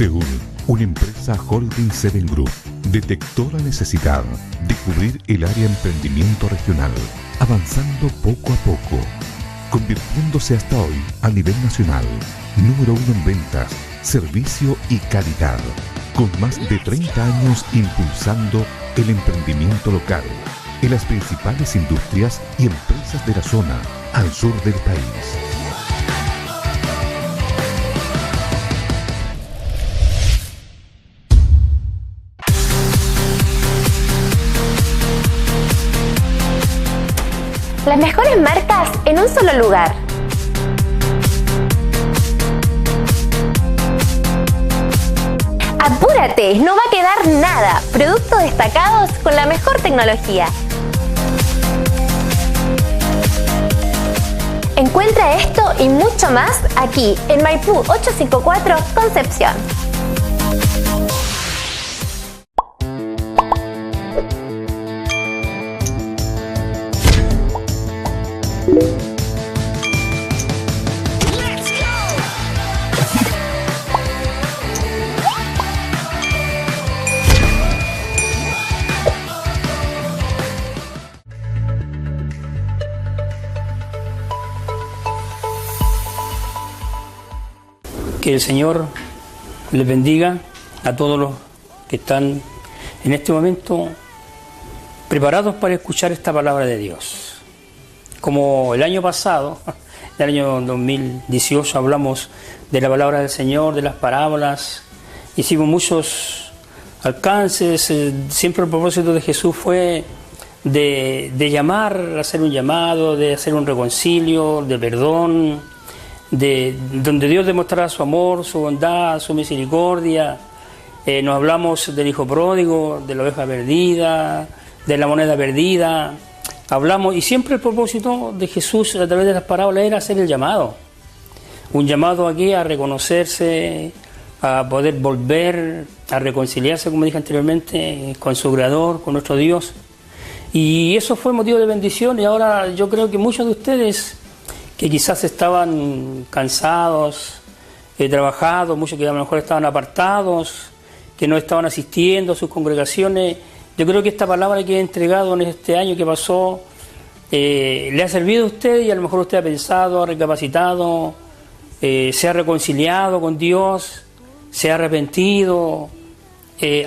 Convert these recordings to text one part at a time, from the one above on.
Seúl, una empresa Holding Seven Group, detectó la necesidad de cubrir el área emprendimiento regional, avanzando poco a poco, convirtiéndose hasta hoy a nivel nacional, número 1 en ventas, servicio y calidad, con más de 30 años impulsando el emprendimiento local en las principales industrias y empresas de la zona al sur del país. Las mejores marcas en un solo lugar. ¡Apúrate! No va a quedar nada. Productos destacados con la mejor tecnología. Encuentra esto y mucho más aquí en Maipú 854 Concepción. Que el Señor les bendiga a todos los que están en este momento preparados para escuchar esta palabra de Dios. Como el año pasado, el año 2018, hablamos de la palabra del Señor, de las parábolas, hicimos muchos alcances, siempre el propósito de Jesús fue de llamar, hacer un llamado, de hacer un reconcilio, de perdón, de donde Dios demostrará su amor, su bondad, su misericordia. Nos hablamos del hijo pródigo, de la oveja perdida, de la moneda perdida. Hablamos, y siempre el propósito de Jesús a través de las parábolas era hacer el llamado. Un llamado aquí a reconocerse, a poder volver, a reconciliarse, como dije anteriormente, con su Creador, con nuestro Dios. Y eso fue motivo de bendición, y ahora yo creo que muchos de ustedes que quizás estaban cansados, trabajados, muchos que a lo mejor estaban apartados, que no estaban asistiendo a sus congregaciones. Yo creo que esta palabra que he entregado en este año que pasó le ha servido a usted, y a lo mejor usted ha pensado, ha recapacitado, se ha reconciliado con Dios, se ha arrepentido,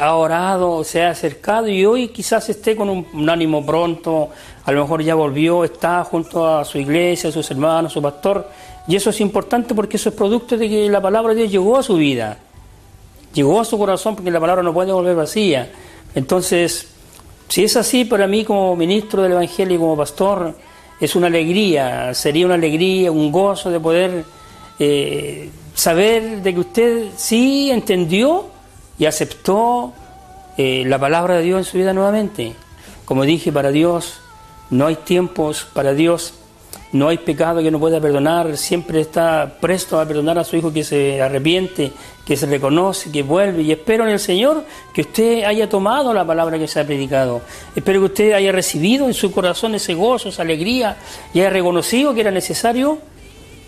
ha orado, se ha acercado, y hoy quizás esté con un ánimo pronto, a lo mejor ya volvió, está junto a su iglesia, a sus hermanos, a su pastor, y eso es importante porque eso es producto de que la palabra de Dios llegó a su vida, llegó a su corazón, porque la palabra no puede volver vacía. Entonces, si es así, para mí como ministro del Evangelio y como pastor, es una alegría, sería una alegría, un gozo de poder saber de que usted sí entendió y aceptó la palabra de Dios en su vida nuevamente. Como dije, para Dios no hay tiempos, para Dios no hay pecado que no pueda perdonar, siempre está presto a perdonar a su hijo que se arrepiente, que se reconoce, que vuelve, y espero en el Señor que usted haya tomado la palabra que se ha predicado, espero que usted haya recibido en su corazón ese gozo, esa alegría, y haya reconocido que era necesario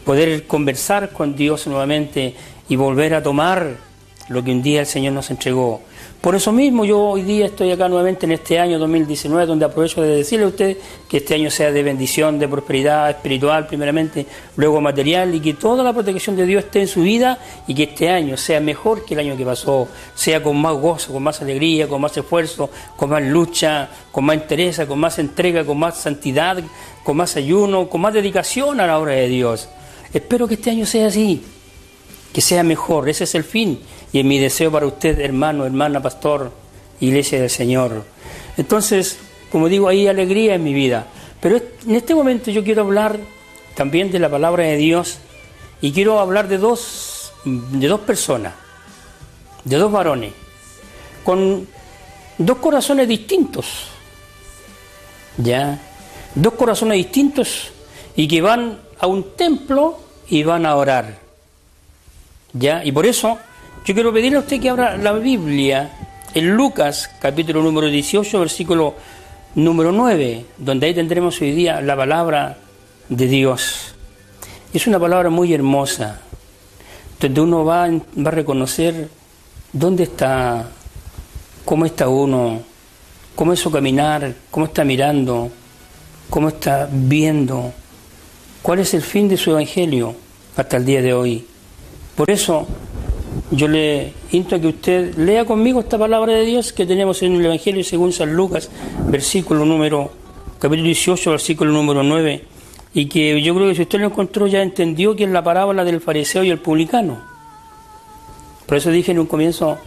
poder conversar con Dios nuevamente y volver a tomar lo que un día el Señor nos entregó. Por eso mismo yo hoy día estoy acá nuevamente en este año 2019, donde aprovecho de decirle a usted que este año sea de bendición, de prosperidad espiritual primeramente, luego material, y que toda la protección de Dios esté en su vida, y que este año sea mejor que el año que pasó, sea con más gozo, con más alegría, con más esfuerzo, con más lucha, con más interés, con más entrega, con más santidad, con más ayuno, con más dedicación a la obra de Dios. Espero que este año sea así, que sea mejor, ese es el fin. Y es mi deseo para usted, hermano, hermana, pastor, iglesia del Señor. Entonces, como digo, hay alegría en mi vida. Pero en este momento yo quiero hablar también de la palabra de Dios, y quiero hablar de dos personas, de dos varones, con dos corazones distintos, ¿ya? Dos corazones distintos, y que van a un templo y van a orar, ¿ya? Y por eso yo quiero pedirle a usted que abra la Biblia en Lucas, capítulo número 18, versículo número 9, donde ahí tendremos hoy día la palabra de Dios. Es una palabra muy hermosa, donde uno va a reconocer ¿Dónde está? ¿Cómo está uno? ¿Cómo es su caminar? ¿Cómo está mirando? ¿Cómo está viendo? ¿Cuál es el fin de su evangelio hasta el día de hoy? Por eso yo le insto a que usted lea conmigo esta palabra de Dios que tenemos en el Evangelio según San Lucas, capítulo 18, versículo número 9, y que yo creo que si usted lo encontró ya entendió que es la parábola del fariseo y el publicano. Por eso dije en un comienzo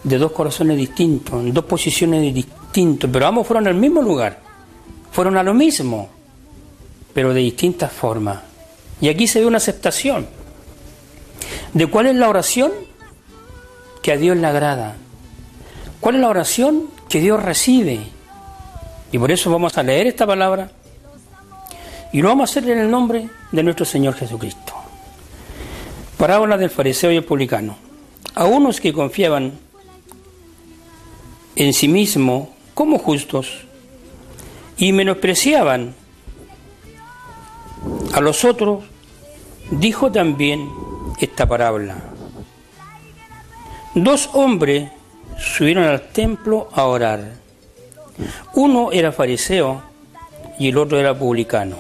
de dos corazones distintos, en dos posiciones distintas, pero ambos fueron al mismo lugar, fueron a lo mismo, pero de distintas formas. Y aquí se ve una aceptación de cuál es la oración que a Dios le agrada, cuál es la oración que Dios recibe. Y por eso vamos a leer esta palabra y lo vamos a hacer en el nombre de nuestro Señor Jesucristo. Parábola del fariseo y el publicano. A unos que confiaban en sí mismos como justos y menospreciaban a los otros, dijo también esta parábola. Dos hombres subieron al templo a orar. Uno era fariseo y el otro era publicano.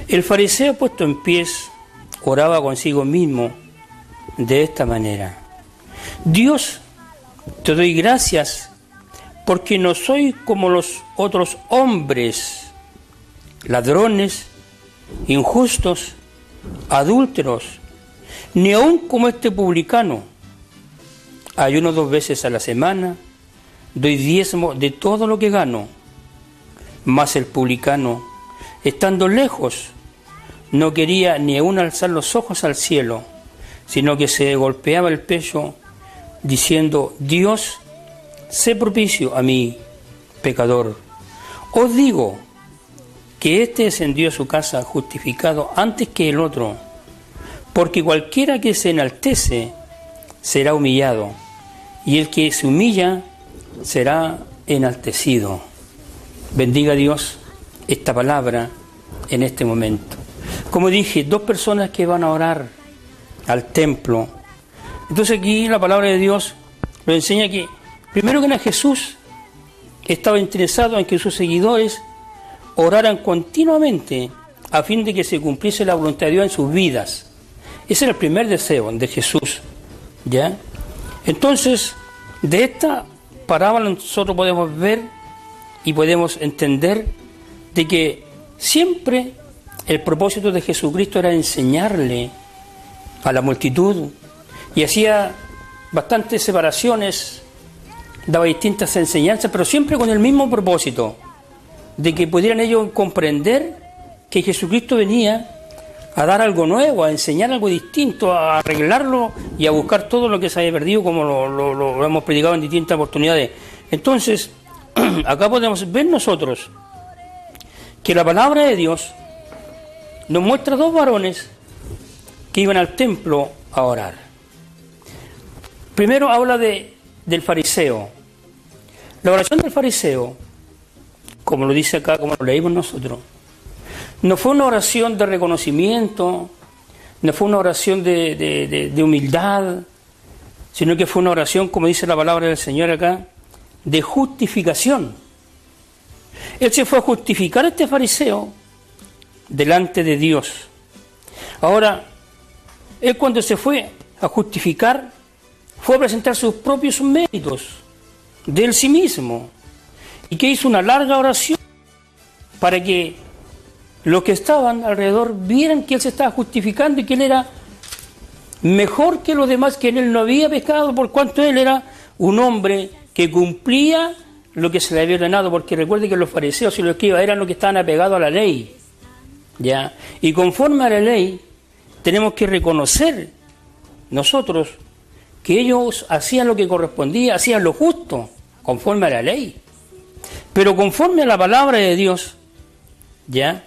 El fariseo, puesto en pies, oraba consigo mismo de esta manera: Dios, te doy gracias porque no soy como los otros hombres, ladrones, injustos, adúlteros, ni aun como este publicano. Ayuno 2 veces a la semana, doy diezmo de todo lo que gano. Mas el publicano, estando lejos, no quería ni aun alzar los ojos al cielo, sino que se golpeaba el pecho, diciendo: Dios, sé propicio a mí, pecador. Os digo que éste descendió a su casa justificado antes que el otro, porque cualquiera que se enaltece será humillado, y el que se humilla será enaltecido. Bendiga Dios esta palabra en este momento. Como dije, dos personas que van a orar al templo. Entonces aquí la palabra de Dios nos enseña que, primero que nada, Jesús estaba interesado en que sus seguidores oraran continuamente a fin de que se cumpliese la voluntad de Dios en sus vidas. Ese era el primer deseo de Jesús, ¿ya? Entonces, de esta parábola nosotros podemos ver y podemos entender de que siempre el propósito de Jesucristo era enseñarle a la multitud, y hacía bastantes separaciones, daba distintas enseñanzas, pero siempre con el mismo propósito, de que pudieran ellos comprender que Jesucristo venía a dar algo nuevo, a enseñar algo distinto, a arreglarlo y a buscar todo lo que se había perdido, como lo hemos predicado en distintas oportunidades. Entonces, acá podemos ver nosotros que la palabra de Dios nos muestra dos varones que iban al templo a orar. Primero habla del fariseo. La oración del fariseo, como lo dice acá, como lo leímos nosotros, no fue una oración de reconocimiento, no fue una oración de humildad, sino que fue una oración, como dice la palabra del Señor acá, de justificación. Él se fue a justificar a este fariseo delante de Dios. Ahora, él cuando se fue a justificar, fue a presentar sus propios méritos de él sí mismo, y que hizo una larga oración para que los que estaban alrededor vieran que él se estaba justificando y que él era mejor que los demás, que en él no había pecado, por cuanto él era un hombre que cumplía lo que se le había ordenado, porque recuerde que los fariseos y los escribas eran los que estaban apegados a la ley, ¿ya? Y conforme a la ley tenemos que reconocer nosotros que ellos hacían lo que correspondía, hacían lo justo, conforme a la ley. Pero conforme a la palabra de Dios, ¿ya?,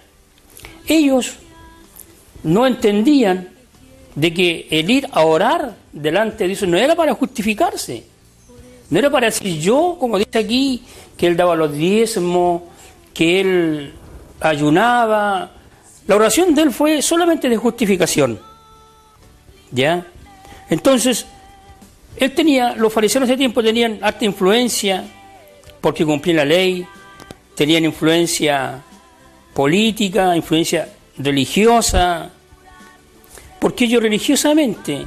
ellos no entendían de que el ir a orar delante de Dios no era para justificarse, no era para decir yo, como dice aquí, que él daba los diezmos, que él ayunaba. La oración de él fue solamente de justificación, ¿ya? Entonces, Los fariseos en ese tiempo tenían harta influencia porque cumplían la ley, tenían influencia política, influencia religiosa, porque ellos religiosamente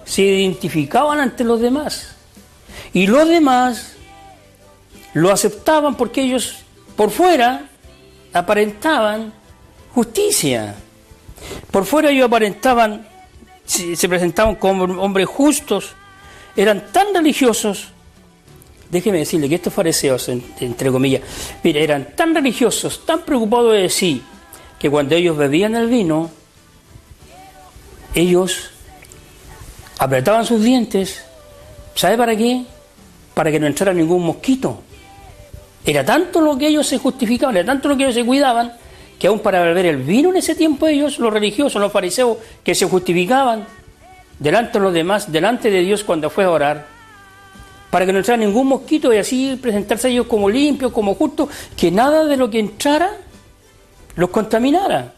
se identificaban ante los demás y los demás lo aceptaban porque ellos por fuera aparentaban justicia, por fuera ellos aparentaban, se presentaban como hombres justos, eran tan religiosos. Déjeme decirle que estos fariseos, entre comillas, mire, eran tan religiosos, tan preocupados de sí, que cuando ellos bebían el vino, ellos apretaban sus dientes. ¿Sabe para qué? Para que no entrara ningún mosquito. Era tanto lo que ellos se justificaban, era tanto lo que ellos se cuidaban, que aún para beber el vino en ese tiempo ellos, los religiosos, los fariseos, que se justificaban delante de los demás, delante de Dios cuando fue a orar, para que no entrara ningún mosquito y así presentarse a ellos como limpios, como justos, que nada de lo que entrara los contaminara.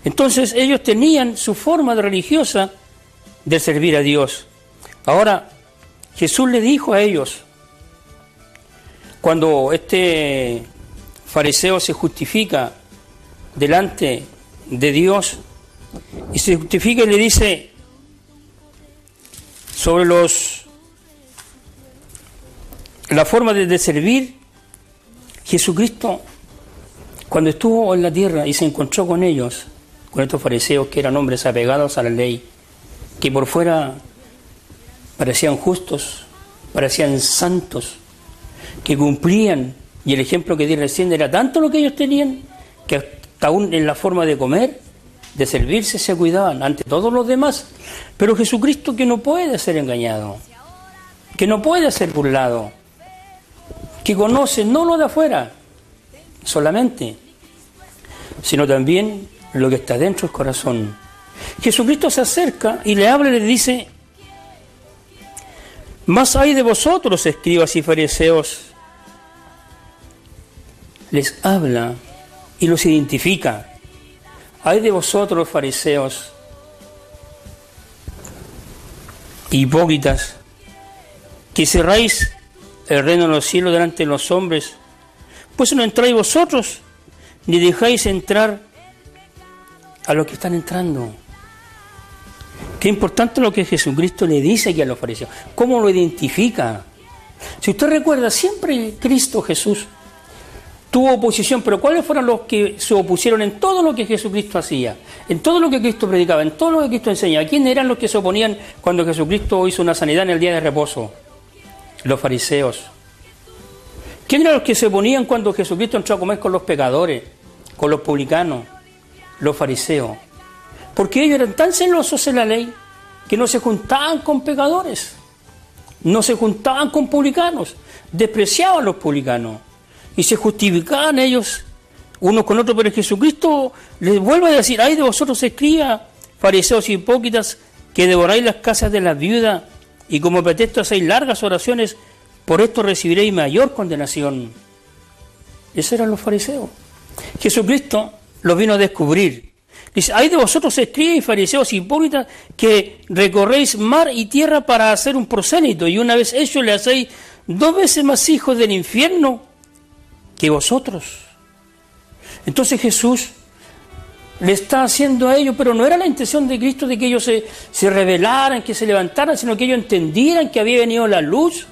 Entonces ellos tenían su forma religiosa de servir a Dios. Ahora, Jesús le dijo a ellos, cuando este fariseo se justifica delante de Dios, y se justifica y le dice sobre la forma de servir, Jesucristo, cuando estuvo en la tierra y se encontró con ellos, con estos fariseos que eran hombres apegados a la ley, que por fuera parecían justos, parecían santos, que cumplían, y el ejemplo que di recién era tanto lo que ellos tenían, que hasta aún en la forma de comer, de servirse, se cuidaban ante todos los demás. Pero Jesucristo, que no puede ser engañado, que no puede ser burlado, que conoce no lo de afuera solamente, sino también lo que está dentro del corazón. Jesucristo se acerca y le habla y le dice: más hay de vosotros, escribas y fariseos. Les habla y los identifica. Hay de vosotros, fariseos, hipócritas, que cerráis el reino de los cielos delante de los hombres, pues no entráis vosotros, ni dejáis entrar a los que están entrando. Qué importante lo que Jesucristo le dice aquí a los fariseos. ¿Cómo lo identifica? Si usted recuerda, siempre Cristo Jesús tuvo oposición, pero ¿cuáles fueron los que se opusieron en todo lo que Jesucristo hacía? En todo lo que Cristo predicaba, en todo lo que Cristo enseñaba. ¿Quiénes eran los que se oponían cuando Jesucristo hizo una sanidad en el día de reposo? Los fariseos. ¿Quiénes eran los que se oponían cuando Jesucristo entró a comer con los pecadores, con los publicanos? Los fariseos. Porque ellos eran tan celosos en la ley que no se juntaban con pecadores, no se juntaban con publicanos, despreciaban a los publicanos y se justificaban ellos unos con otros. Pero Jesucristo les vuelve a decir: ay de vosotros, escribas, fariseos hipócritas, que devoráis las casas de las viudas y como pretexto hacéis largas oraciones, por esto recibiréis mayor condenación. Esos eran los fariseos. Jesucristo los vino a descubrir. Dice: ay de vosotros, escribas y fariseos hipócritas, que recorréis mar y tierra para hacer un prosélito, y una vez hecho le hacéis 2 veces más hijos del infierno que vosotros. Entonces Jesús le está haciendo a ellos, pero no era la intención de Cristo de que ellos se rebelaran, que se levantaran, sino que ellos entendieran que había venido la luz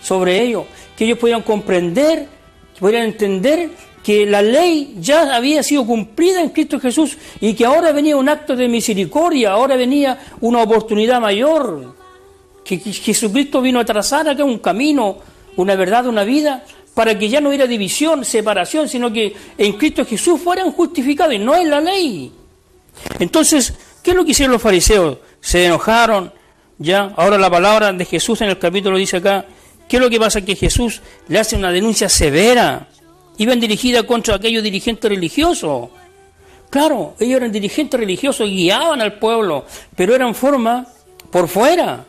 sobre ellos, que ellos podían comprender, que podían entender que la ley ya había sido cumplida en Cristo Jesús y que ahora venía un acto de misericordia, ahora venía una oportunidad mayor, que Jesucristo vino a trazar acá un camino, una verdad, una vida, para que ya no hubiera división, separación, sino que en Cristo Jesús fueran justificados y no en la ley. Entonces, ¿qué es lo que hicieron los fariseos? Se enojaron, ya. Ahora la palabra de Jesús en el capítulo dice acá, ¿qué es lo que pasa? Que Jesús le hace una denuncia severa. Iban dirigida contra aquellos dirigentes religiosos. Claro, ellos eran dirigentes religiosos, guiaban al pueblo, pero eran forma por fuera.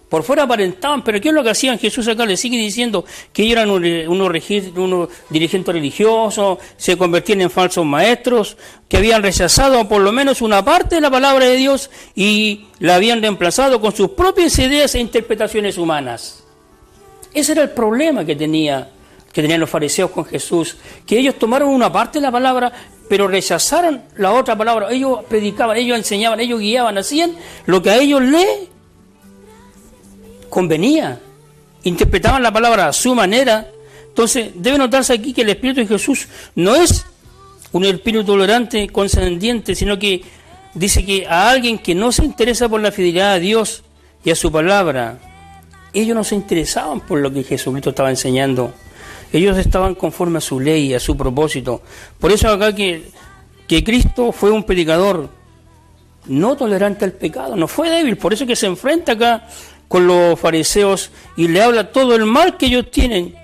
Por fuera aparentaban, pero ¿qué es lo que hacían? Jesús acá le sigue diciendo que ellos eran unos dirigentes religiosos, se convertían en falsos maestros, que habían rechazado por lo menos una parte de la palabra de Dios y la habían reemplazado con sus propias ideas e interpretaciones humanas. Ese era el problema que tenían los fariseos con Jesús, que ellos tomaron una parte de la palabra, pero rechazaron la otra palabra. Ellos predicaban, ellos enseñaban, ellos guiaban, hacían lo que a ellos les convenía, interpretaban la palabra a su manera. Entonces debe notarse aquí que el Espíritu de Jesús no es un espíritu tolerante, condescendiente, sino que dice que a alguien que no se interesa por la fidelidad a Dios y a su palabra, ellos no se interesaban por lo que Jesucristo estaba enseñando, ellos estaban conforme a su ley, a su propósito. Por eso acá que Cristo fue un predicador no tolerante al pecado, no fue débil, por eso que se enfrenta acá con los fariseos y le habla todo el mal que ellos tienen.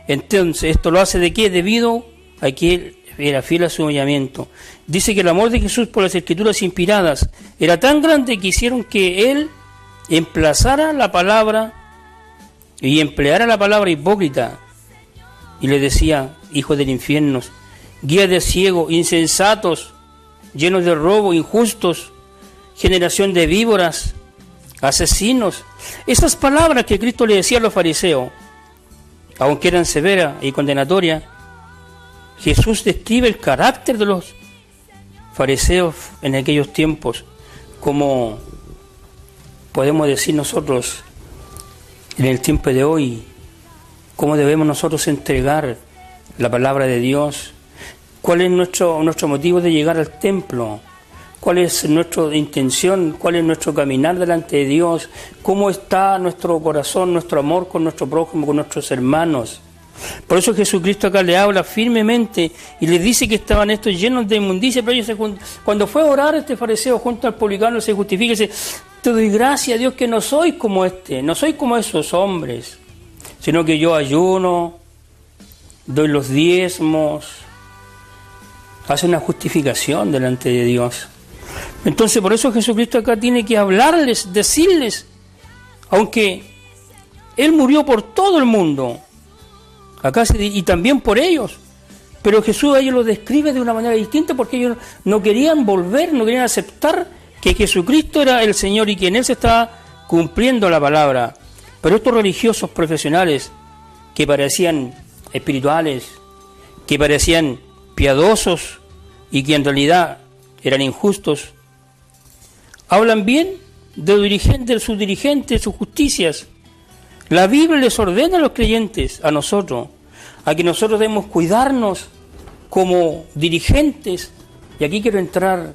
Entonces, ¿esto lo hace de qué? Debido a que él era fiel a su llamamiento. Dice que el amor de Jesús por las Escrituras inspiradas era tan grande que hicieron que él emplazara la palabra y empleara la palabra hipócrita. Y le decía, hijos del infierno, guías de ciegos, insensatos, llenos de robo, injustos, generación de víboras, asesinos. Esas palabras que Cristo le decía a los fariseos, aunque eran severas y condenatorias, Jesús describe el carácter de los fariseos en aquellos tiempos, como podemos decir nosotros en el tiempo de hoy, cómo debemos nosotros entregar la palabra de Dios, cuál es nuestro motivo de llegar al templo, cuál es nuestra intención, cuál es nuestro caminar delante de Dios, cómo está nuestro corazón, nuestro amor con nuestro prójimo, con nuestros hermanos. Por eso Jesucristo acá le habla firmemente y le dice que estaban estos llenos de inmundicia, pero ellos cuando fue a orar este fariseo junto al publicano se justifica y dice, te doy gracias a Dios que no soy como no soy como esos hombres, sino que yo ayuno, doy los diezmos, hace una justificación delante de Dios. Entonces por eso Jesucristo acá tiene que hablarles, decirles, aunque Él murió por todo el mundo, acá y también por ellos, pero Jesús a ellos lo describe de una manera distinta porque ellos no querían volver, no querían aceptar que Jesucristo era el Señor y que en Él se estaba cumpliendo la palabra. Pero estos religiosos profesionales que parecían espirituales, que parecían piadosos y que en realidad eran injustos, hablan bien de sus dirigentes, sus justicias. La Biblia les ordena a los creyentes, a nosotros, a que nosotros debemos cuidarnos como dirigentes. Y aquí quiero entrar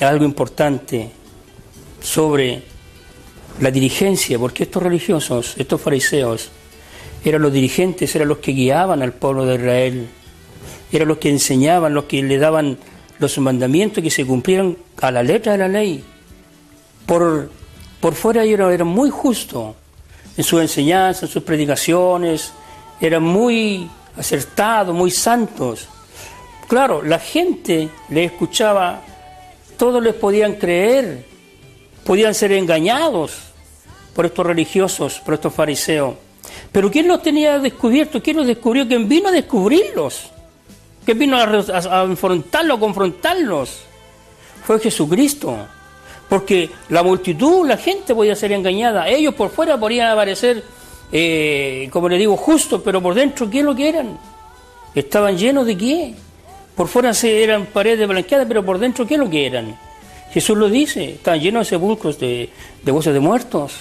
a algo importante sobre la dirigencia, porque estos religiosos, estos fariseos, eran los dirigentes, eran los que guiaban al pueblo de Israel, eran los que enseñaban, los que le daban los mandamientos que se cumplieran a la letra de la ley. Por fuera ellos eran muy justos en su enseñanza, en sus predicaciones, eran muy acertados, muy santos. Claro, la gente les escuchaba, todos les podían creer, podían ser engañados por estos religiosos, por estos fariseos. Pero ¿quién los tenía descubierto? ¿Quién los descubrió? ¿Quién vino a descubrirlos? ¿Quién vino a enfrentarlos, a confrontarlos? Fue Jesucristo. Porque la multitud, la gente podía ser engañada. Ellos por fuera podían aparecer, como le digo, justos, pero por dentro, ¿qué es lo que eran? ¿Estaban llenos de qué? Por fuera eran paredes blanqueadas, pero por dentro, ¿qué es lo que eran? Jesús lo dice, estaban llenos de sepulcros, de huesos de muertos.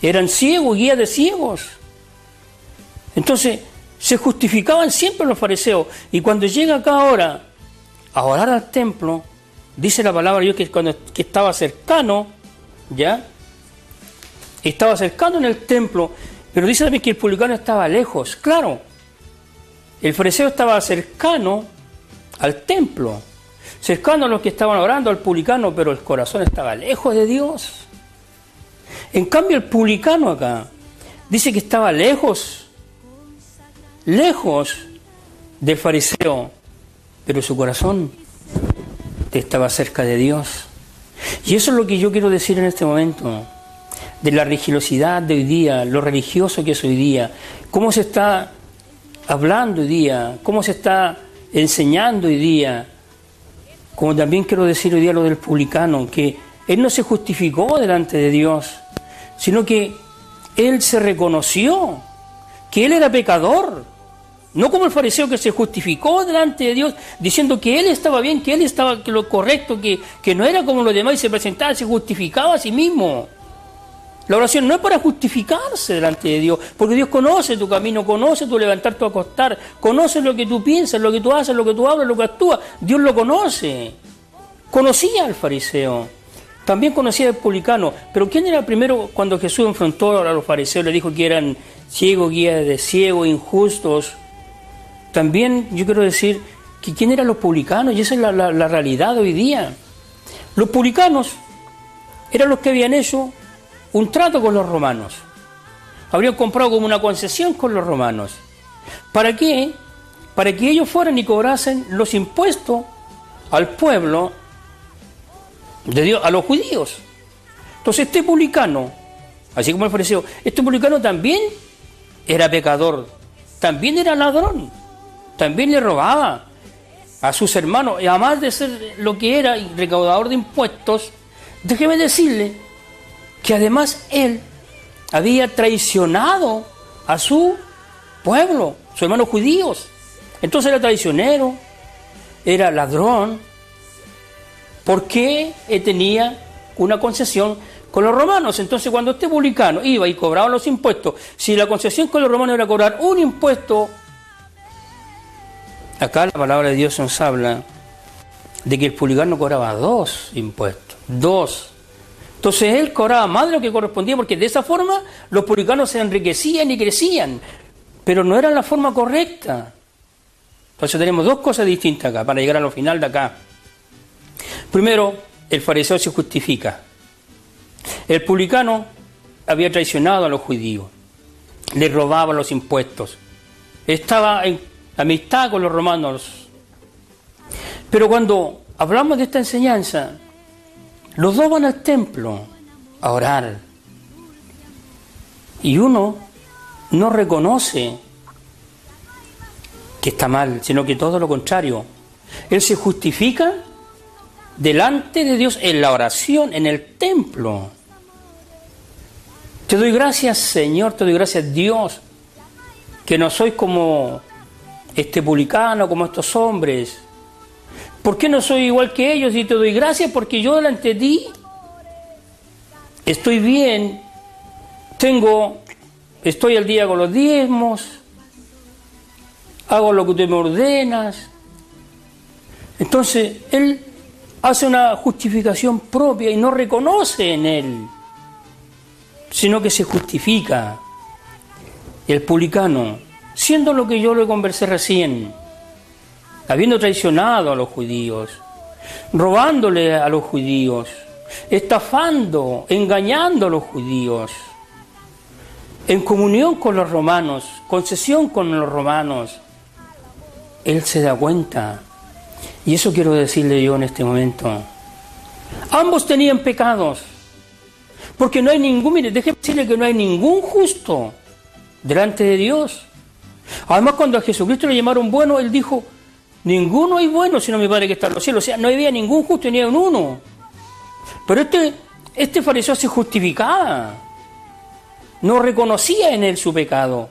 Eran ciegos, guías de ciegos. Entonces, se justificaban siempre los fariseos. Y cuando llega acá ahora a orar al templo, dice la palabra de Dios que estaba cercano, ¿ya? Estaba cercano en el templo, pero dice también que el publicano estaba lejos. Claro, el fariseo estaba cercano al templo, cercano a los que estaban orando, al publicano, pero el corazón estaba lejos de Dios. En cambio, el publicano acá dice que estaba lejos del fariseo, pero su corazón estaba cerca de Dios. Y eso es lo que yo quiero decir en este momento. de la religiosidad de hoy día, lo religioso que es hoy día, cómo se está hablando hoy día, cómo se está enseñando hoy día. Como también quiero decir hoy día lo del publicano, que él no se justificó delante de Dios, sino que él se reconoció que él era pecador. No como el fariseo que se justificó delante de Dios diciendo que él estaba bien, que él estaba lo correcto, que no era como los demás y se presentaba, se justificaba a sí mismo. La oración no es para justificarse delante de Dios, porque Dios conoce tu camino, conoce tu levantar, tu acostar, conoce lo que tú piensas, lo que tú haces, lo que tú hablas, lo que actúas. Dios lo conoce. Conocía al fariseo, también conocía al publicano. Pero ¿quién era primero cuando Jesús enfrentó a los fariseos? Le dijo que eran ciegos, guías de ciegos, injustos. También yo quiero decir que quién eran los publicanos, y esa es la realidad hoy día. Los publicanos eran los que habían hecho un trato con los romanos. Habrían comprado como una concesión con los romanos. ¿Para qué? Para que ellos fueran y cobrasen los impuestos al pueblo de Dios, a los judíos. Entonces este publicano, así como el fariseo, este publicano también era pecador, también era ladrón, también le robaba a sus hermanos, y además de ser lo que era recaudador de impuestos, déjeme decirle que además él había traicionado a su pueblo, sus hermanos judíos. Entonces era traicionero, era ladrón, porque tenía una concesión con los romanos. Entonces cuando este publicano iba y cobraba los impuestos, si la concesión con los romanos era cobrar un impuesto, acá la palabra de Dios nos habla de que el publicano cobraba 2 impuestos, 2. Entonces él cobraba más de lo que correspondía, porque de esa forma los publicanos se enriquecían y crecían, pero no era la forma correcta. Entonces tenemos 2 cosas distintas acá, para llegar a lo final de acá. Primero, el fariseo se justifica. El publicano había traicionado a los judíos, le robaba los impuestos, estaba en amistad con los romanos. Pero cuando hablamos de esta enseñanza, los dos van al templo a orar y uno no reconoce que está mal, sino que todo lo contrario. Él se justifica delante de Dios en la oración, en el templo. Te doy gracias, Señor, te doy gracias, Dios, que no soy como este publicano, como estos hombres. ¿Por qué no soy igual que ellos? Y te doy gracias porque yo delante de ti estoy bien, estoy al día con los diezmos, hago lo que tú me ordenas. Entonces, él hace una justificación propia y no reconoce en él, sino que se justifica. El publicano, siendo lo que yo le conversé recién, habiendo traicionado a los judíos, robándole a los judíos, estafando, engañando a los judíos, en comunión con los romanos, concesión con los romanos, él se da cuenta. Y eso quiero decirle yo en este momento. Ambos tenían pecados, porque no hay mire, déjeme decirle que no hay ningún justo delante de Dios. Además, cuando a Jesucristo le llamaron bueno, él dijo: ninguno hay bueno sino mi Padre que está en los cielos. O sea, no había ningún justo ni un uno. Pero este fariseo se justificaba, no reconocía en él su pecado.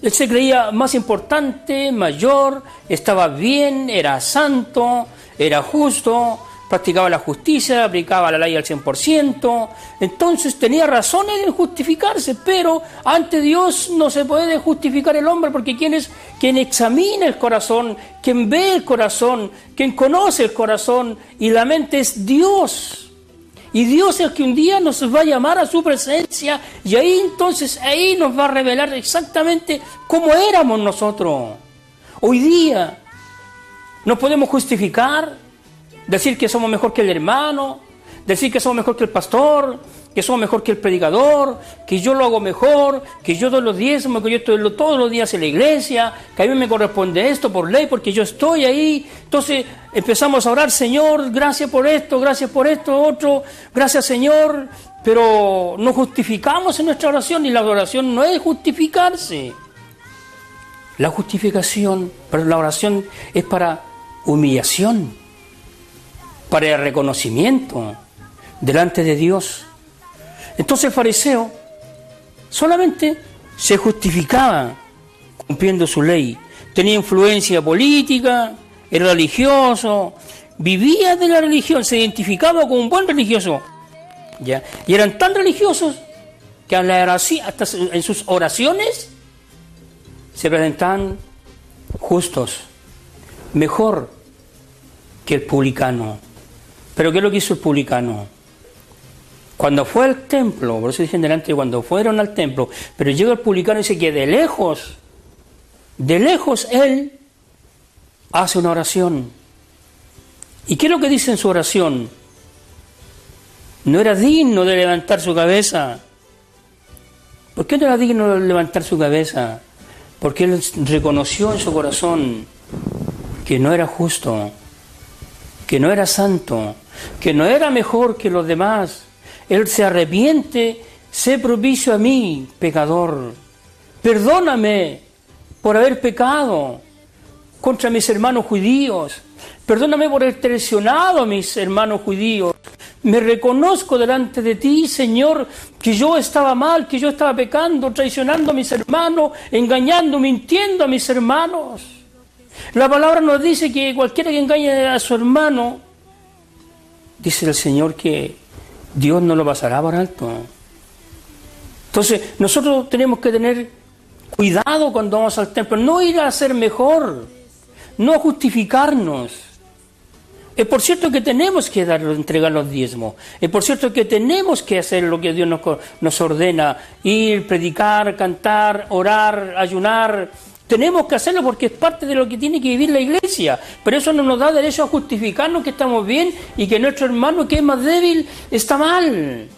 Él se creía más importante, mayor, estaba bien, era santo, era justo, practicaba la justicia, aplicaba la ley al 100%. Entonces tenía razones en justificarse, pero ante Dios no se puede justificar el hombre, porque quien examina el corazón, quien ve el corazón, quien conoce el corazón y la mente es Dios. Y Dios es el que un día nos va a llamar a su presencia, y ahí nos va a revelar exactamente cómo éramos nosotros. Hoy día nos podemos justificar, decir que somos mejor que el hermano, decir que somos mejor que el pastor, que somos mejor que el predicador, que yo lo hago mejor, que yo doy los diezmos, que yo estoy todos los días en la iglesia, que a mí me corresponde esto por ley, porque yo estoy ahí. Entonces empezamos a orar: Señor, gracias por esto, otro, gracias, Señor, pero no justificamos en nuestra oración, y la oración no es justificarse. La justificación, pero la oración es para humillación, para el reconocimiento delante de Dios. Entonces el fariseo solamente se justificaba cumpliendo su ley, tenía influencia política, era religioso, vivía de la religión, se identificaba como un buen religioso, ¿ya? Y eran tan religiosos que hasta en sus oraciones se presentaban justos, mejor que el publicano. ¿Pero qué es lo que hizo el publicano? Cuando fue al templo, por eso dije delante, cuando fueron al templo, pero llega el publicano y dice que de lejos él hace una oración. ¿Y qué es lo que dice en su oración? No era digno de levantar su cabeza. ¿Por qué no era digno de levantar su cabeza? Porque él reconoció en su corazón que no era justo, que no era santo, que no era mejor que los demás. Él se arrepiente, sé propicio a mí, pecador. Perdóname por haber pecado contra mis hermanos judíos. Perdóname por haber traicionado a mis hermanos judíos. Me reconozco delante de ti, Señor, que yo estaba mal, que yo estaba pecando, traicionando a mis hermanos, engañando, mintiendo a mis hermanos. La palabra nos dice que cualquiera que engañe a su hermano, dice el Señor que Dios no lo pasará por alto. Entonces, nosotros tenemos que tener cuidado cuando vamos al templo, no ir a ser mejor, no justificarnos. Es por cierto que tenemos que entregar los diezmos, es por cierto que tenemos que hacer lo que Dios nos ordena, ir, predicar, cantar, orar, ayunar. Tenemos que hacerlo porque es parte de lo que tiene que vivir la iglesia, pero eso no nos da derecho a justificarnos que estamos bien y que nuestro hermano que es más débil está mal.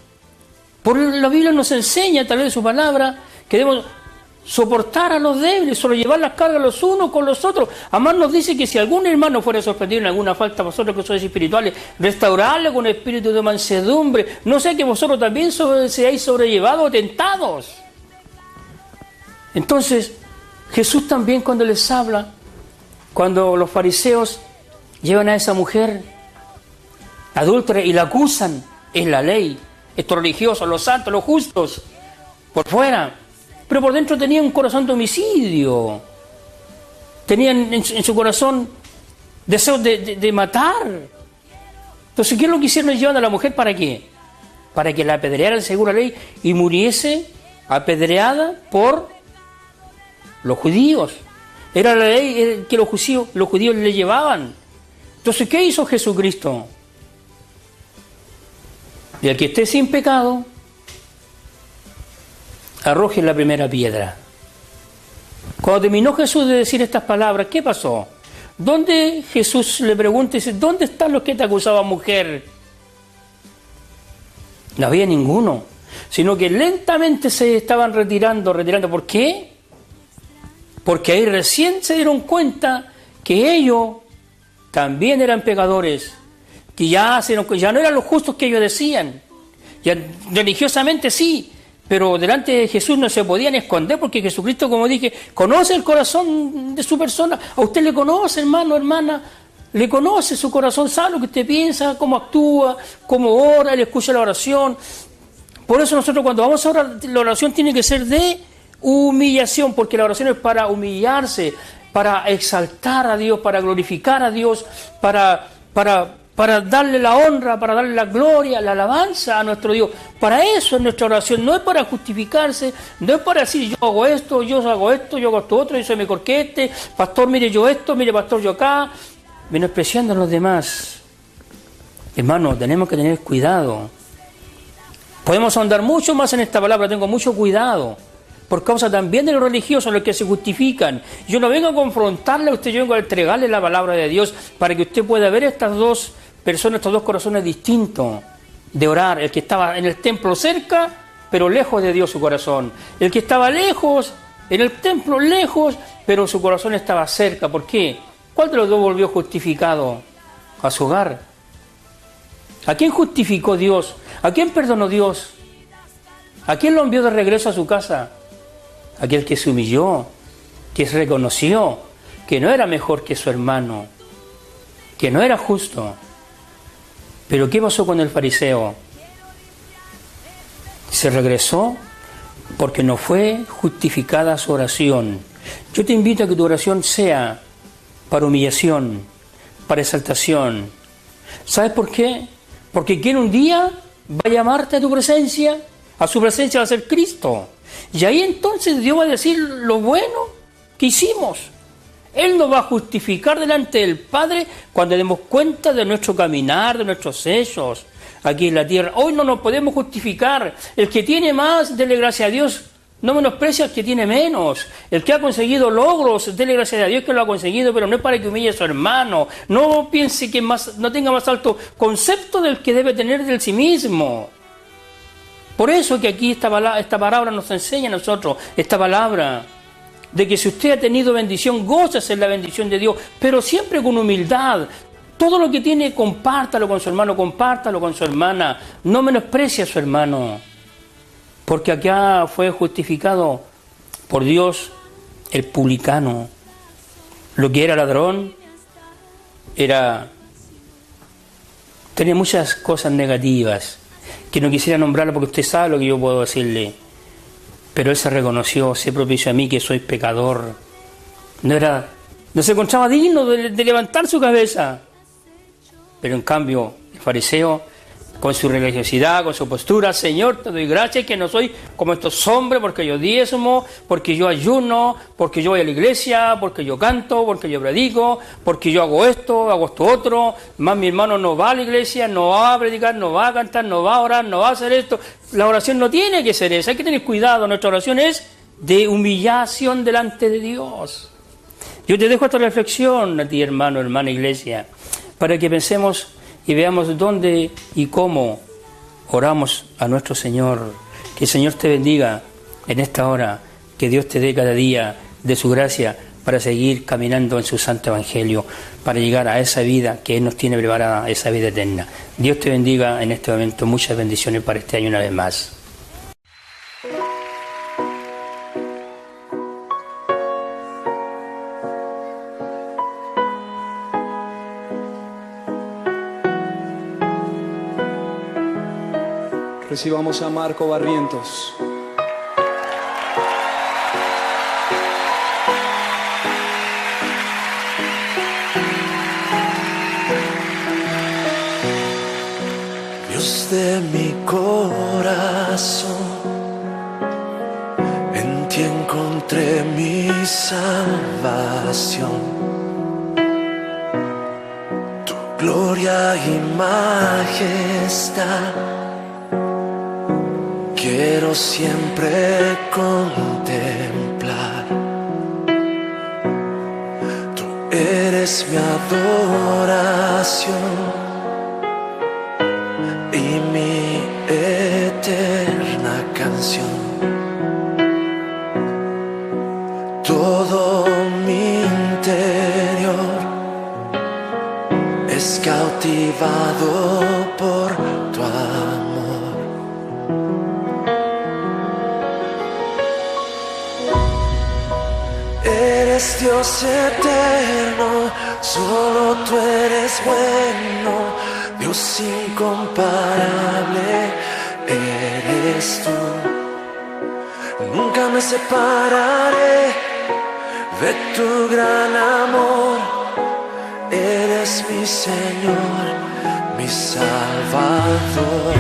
Por la Biblia nos enseña a través de su palabra que debemos soportar a los débiles, solo llevar las cargas los unos con los otros. Además nos dice que si algún hermano fuera sorprendido en alguna falta, vosotros que sois espirituales, restaurarle con espíritu de mansedumbre, no sea que vosotros también seáis sobrellevados o tentados. Entonces, Jesús también cuando les habla, cuando los fariseos llevan a esa mujer adúltera y la acusan, es la ley, estos religiosos, los santos, los justos, por fuera, pero por dentro tenían un corazón de homicidio, tenían en su corazón deseos de matar. Entonces, ¿qué es lo que hicieron? Llevan a la mujer ¿para qué? Para que la apedrearan según la ley y muriese apedreada por los judíos. Era la ley que los judíos le llevaban. Entonces, ¿qué hizo Jesucristo? Y el que esté sin pecado, arroje la primera piedra. Cuando terminó Jesús de decir estas palabras, ¿qué pasó? ¿Dónde Jesús le pregunta y dice, ¿dónde están los que te acusaban, mujer? No había ninguno, sino que lentamente se estaban retirando. ¿Por qué? Porque ahí recién se dieron cuenta que ellos también eran pecadores, que ya no eran los justos que ellos decían. Ya religiosamente sí, pero delante de Jesús no se podían esconder, porque Jesucristo, como dije, conoce el corazón de su persona. A usted le conoce, hermano, hermana, le conoce su corazón, sabe lo que usted piensa, cómo actúa, cómo ora, le escucha la oración. Por eso nosotros cuando vamos a orar, la oración tiene que ser de humillación, porque la oración es para humillarse, para exaltar a Dios, para glorificar a Dios, para darle la honra, para darle la gloria, la alabanza a nuestro Dios. Para eso es nuestra oración, no es para justificarse, no es para decir yo hago esto, yo hago esto otro, yo soy mejor que este, pastor mire yo esto, mire pastor yo acá, menospreciando a los demás. Hermano, tenemos que tener cuidado. Podemos ahondar mucho más en esta palabra, tengo mucho cuidado, por causa también de los religiosos, los que se justifican. Yo no vengo a confrontarle a usted, yo vengo a entregarle la palabra de Dios para que usted pueda ver estas dos personas, estos dos corazones distintos de orar. El que estaba en el templo cerca, pero lejos de Dios su corazón. El que estaba lejos, en el templo lejos, pero su corazón estaba cerca. ¿Por qué? ¿Cuál de los dos volvió justificado a su hogar? ¿A quién justificó Dios? ¿A quién perdonó Dios? ¿A quién lo envió de regreso a su casa? Aquel que se humilló, que reconoció que no era mejor que su hermano, que no era justo. Pero ¿qué pasó con el fariseo? Se regresó porque no fue justificada su oración. Yo te invito a que tu oración sea para humillación, para exaltación. ¿Sabes por qué? Porque quien un día va a llamarte a tu presencia, a su presencia va a ser Cristo. Y ahí entonces Dios va a decir lo bueno que hicimos. Él nos va a justificar delante del Padre cuando demos cuenta de nuestro caminar, de nuestros hechos aquí en la tierra. Hoy no nos podemos justificar. El que tiene más, dele gracias a Dios. No menosprecia al que tiene menos. El que ha conseguido logros, dele gracias a Dios que lo ha conseguido, pero no es para que humille a su hermano. No piense que no tenga más alto concepto del que debe tener de sí mismo. Por eso que aquí esta palabra nos enseña a nosotros, esta palabra, de que si usted ha tenido bendición, gózase en la bendición de Dios, pero siempre con humildad. Todo lo que tiene, compártalo con su hermano, compártalo con su hermana. No menosprecie a su hermano. Porque acá fue justificado por Dios el publicano. Lo que era ladrón tenía muchas cosas negativas que no quisiera nombrarlo porque usted sabe lo que yo puedo decirle. Pero él se reconoció, se propició a mí que soy pecador. No se encontraba digno de levantar su cabeza. Pero en cambio, el fariseo, con su religiosidad, con su postura, Señor, te doy gracias que no soy como estos hombres, porque yo diezmo, porque yo ayuno, porque yo voy a la iglesia, porque yo canto, porque yo predico, porque yo hago esto otro, más mi hermano no va a la iglesia, no va a predicar, no va a cantar, no va a orar, no va a hacer esto. La oración no tiene que ser esa, hay que tener cuidado, nuestra oración es de humillación delante de Dios. Yo te dejo esta reflexión a ti, hermano, hermana iglesia, para que pensemos y veamos dónde y cómo oramos a nuestro Señor. Que el Señor te bendiga en esta hora, que Dios te dé cada día de su gracia para seguir caminando en su santo evangelio, para llegar a esa vida que Él nos tiene preparada, esa vida eterna. Dios te bendiga en este momento, muchas bendiciones para este año una vez más. Recibamos a Marco Barrientos. Dios de mi corazón, en ti encontré mi salvación. Tu gloria y majestad quiero siempre contemplar. Tú eres mi adoración y mi eterna canción. Todo mi interior es cautivado por tu amor. Eres Dios eterno, solo tú eres bueno, Dios incomparable eres tú. Nunca me separaré de tu gran amor, eres mi Señor, mi Salvador.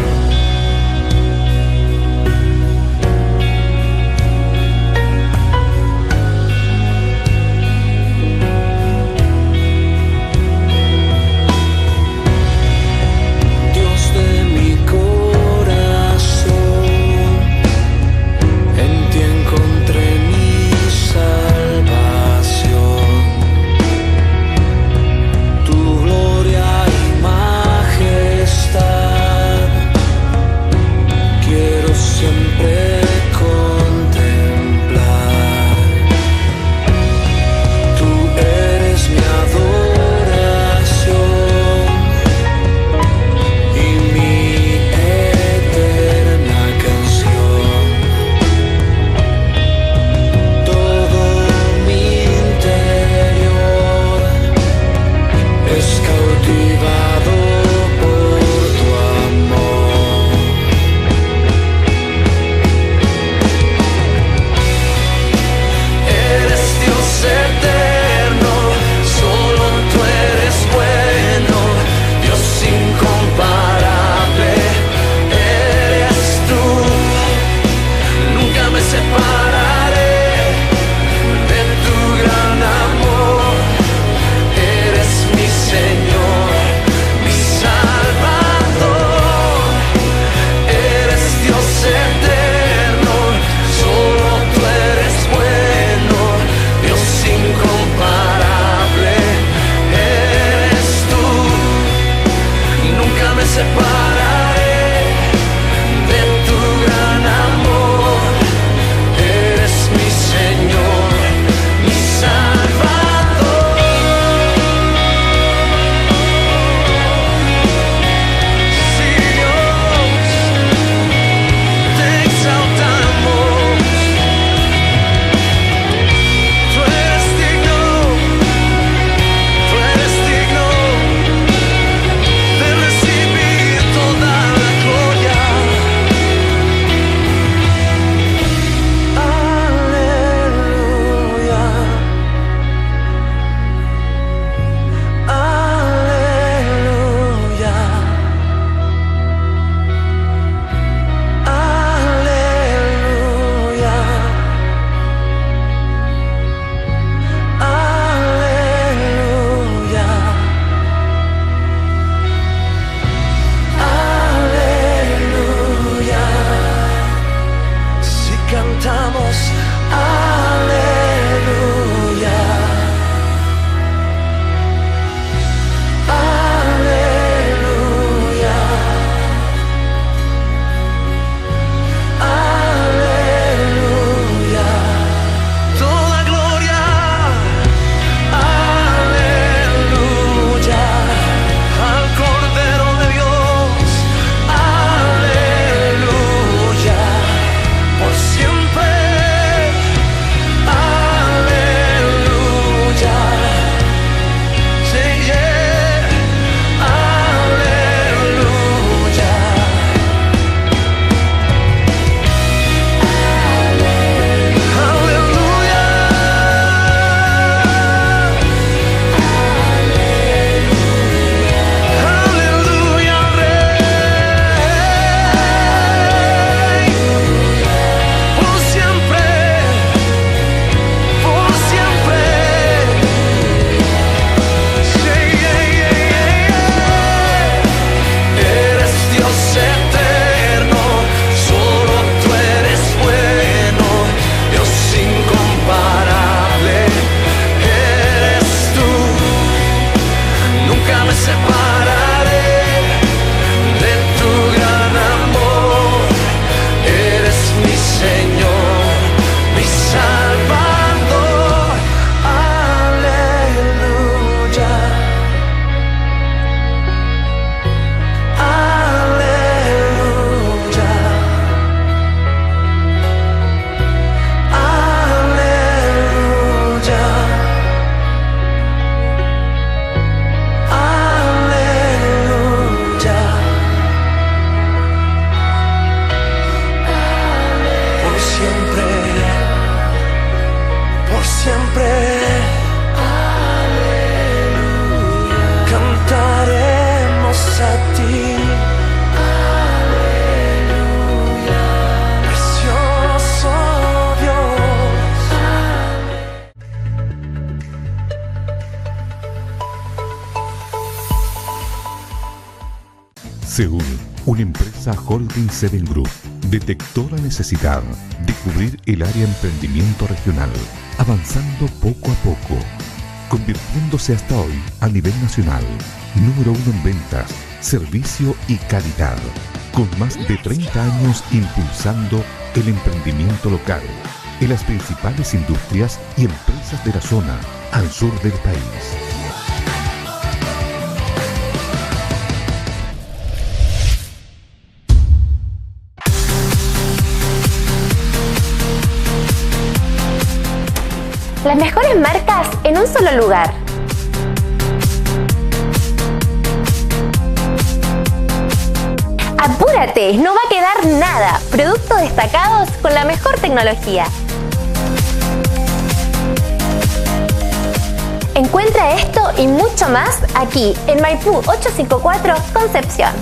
Seúl, una empresa Holding 7 Group, detectó la necesidad de cubrir el área emprendimiento regional, avanzando poco a poco, convirtiéndose hasta hoy a nivel nacional, número 1 en ventas, servicio y calidad, con más de 30 años impulsando el emprendimiento local en las principales industrias y empresas de la zona al sur del país. Las mejores marcas en un solo lugar. Apúrate, no va a quedar nada. Productos destacados con la mejor tecnología. Encuentra esto y mucho más aquí en Maipú 854 Concepción.